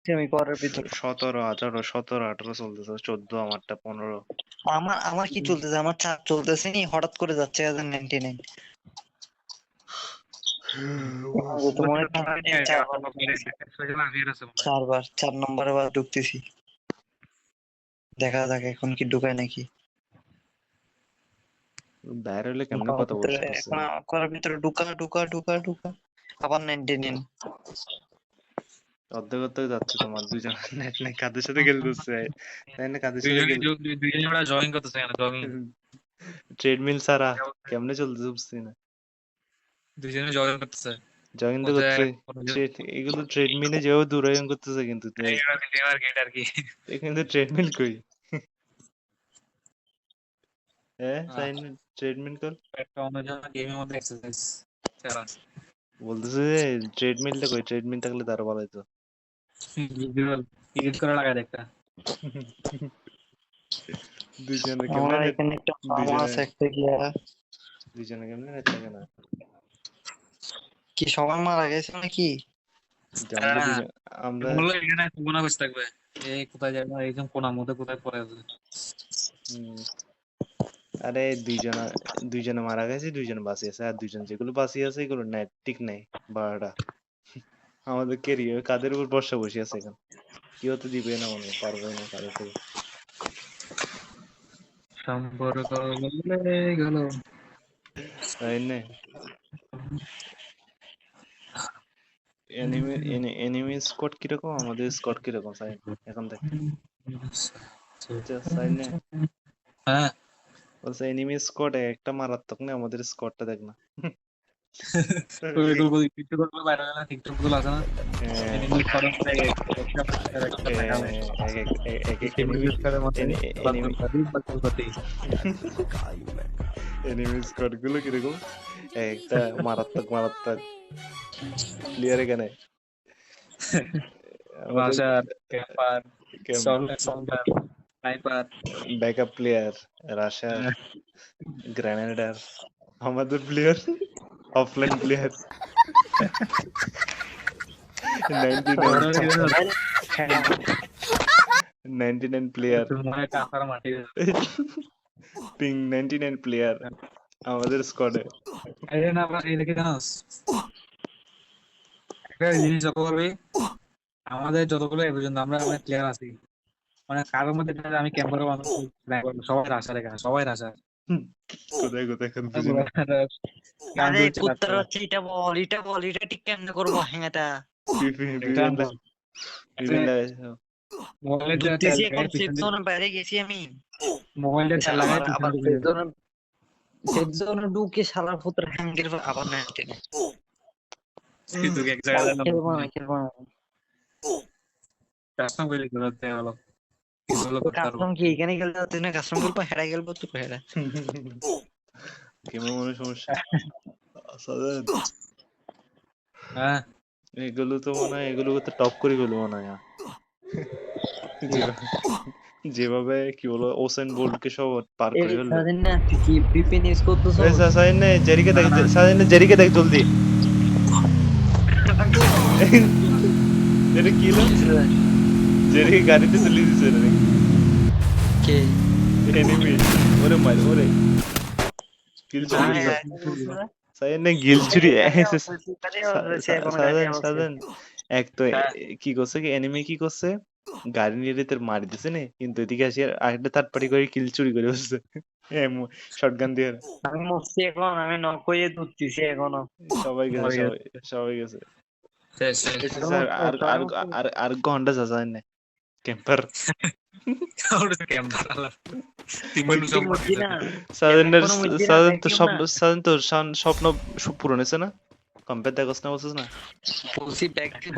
আমি ঘরের ভিতরে 17, 18, 17, 18 চলতেছে, 14 আমারটা 15। আমার কি চলতেছে? আমার চার চলতেছে নি, হঠাৎ করে যাচ্ছে 99। তোমার চারবার 4 নম্বরে বার ঢুকতেছি, দেখা যাক এখন কি ঢুকায় নাকি। বাইরে হলে কেমনে কথা বলতেছে? এখন ঘরের ভিতরে ঢুকা ঢুকা ঢুকা ঢুকা আবার 99। অর্ধেক অর্ধেক যাচ্ছে তোমার দুজন নেট নাই, কাদের সাথে খেলতেছে? তাই না, কাদের সাথে খেলতে দুইজনে জগিং করতেছে, জগিং ট্রেডমিল ছাড়া কেমনে চলতেছে বুঝছি না। দুইজনে জগিং করতেছে। জগিং তো করছে, এগুলো ট্রেডমিলে যেও দূরায়ন করতেছে কিন্তু কিন্তু ট্রেডমিল কই? হ্যাঁ সাইন ট্রেডমিল কর একটা অন্য জন্য গেমের মধ্যে এক্সারসাইজ করা বলতেছে যে ট্রেডমিলটা কই? ট্রেডমিল থাকলে তার ভালো হতো। ভিজুয়াল এডিট করা লাগায় একটা দুইজনে আমার কেমনে এখানে একটা ফার্ম আছে একটা গিয়া। দুইজনে কেমনে নেট থাকে না? কি সবাই মারা গেছে নাকি? আমরা বললো এখানে কোনা বসে থাকবে, এই কোথায় যাবে একদম কোনার মধ্যে কোথায় পড়ে আছে। আরে দুইজনে মারা গেছে, দুইজনে বাঁচি আছে, আর দুইজন যেগুলো বাঁচি আছে এগুলো নেট ঠিক নাই বারোটা। আমাদের কেরিয়ার কাদের উপর বর্ষা বসে আছে এখন? কেউ তো দিবে না, মনে হয় পারবে না কাদের থেকে। সম্পর্ক বলে গেল তাই না? এনিমি স্কোয়াড কিরকম, আমাদের স্কোয়াড কিরকম সাইন এখন দেখ। সাইন না হ্যাঁ বলছে এনিমি স্কোয়াড একটা মারাত্মক না, আমাদের স্কোয়াডটা দেখ না। টিকটক গুলো আছে না, এনিমি ফরম থেকে এনিমি স্কোয়াড গুলো কিরকম একটা মারাত্মক মারাত্মক প্লেয়ার এখানে rusher camper sniper backup player rusher grenader, আমাদের player offline player 99 player ping 99 player আমাদের স্কোয়াডে। একটা জিনিস লক্ষ্য করবি, আমাদের যতগুলো এ পর্যন্ত আমরা প্লেয়ার আছি, মানে কারোর মধ্যে আমি ক্যাম্পারও সবাই রাশার, এখানে সবাই রাশার। কোথায় কোথায় আরে কুত্তার বাচ্চা, এটা বল এটা বল, এটা ঠিক কেমনে করবো? হ্যাঁ এটা বাইরে গেছি আমি, মোবাইলটা আবার ঢুকে শালার পুত্র হ্যাঙ্গের আবার 99। খেলবো না খেলবো না। কাস্টম কি এখানে খেলতে হচ্ছে না? কাস্টম খেলবো, হেরা খেলবো তো হেরা। কেমন মনে সমস্যা? হ্যাঁ এগুলো তো মনে হয় এগুলো তো টপ করে গেল মনে হয়। যেভাবে কি বলো ওসেন বোল্টকে সব পার করে ফেললো। সারাদিন না তুই কি বিপিএন ইউজ করতেছো? সাইনে জেরিকে দেখ, সাইনে জেরিকে দেখ জলদি। এটা কি হলো? জেরিকে গাড়িতে তুলে দিছে রে। কে? এনিমি। ওরে মার ওরে। কিল চুরি। সাইনে গিল চুরি। সাইন এক তো কি করছে, কি এনিমি কি করছে, গাড়ি নিয়ে তোর মারি দিছে না, কিন্তু এদিকে আসি আরেকটা থার্ড পার্টি করে কিল চুরি করে বসছে শটগান দিয়ে। আমি মরছি এখন, আমি নক হয়ে দুধতেছি এখনো। সবাই গেছে, সবাই গেছে। আর ঘন্টা যা যায় না ক্যাম্পার স্বপ্ন পূরণ হয়েছে না? কম্পেয়ার দেখোস না, বলছিস না? বলছি ব্যাক দিব।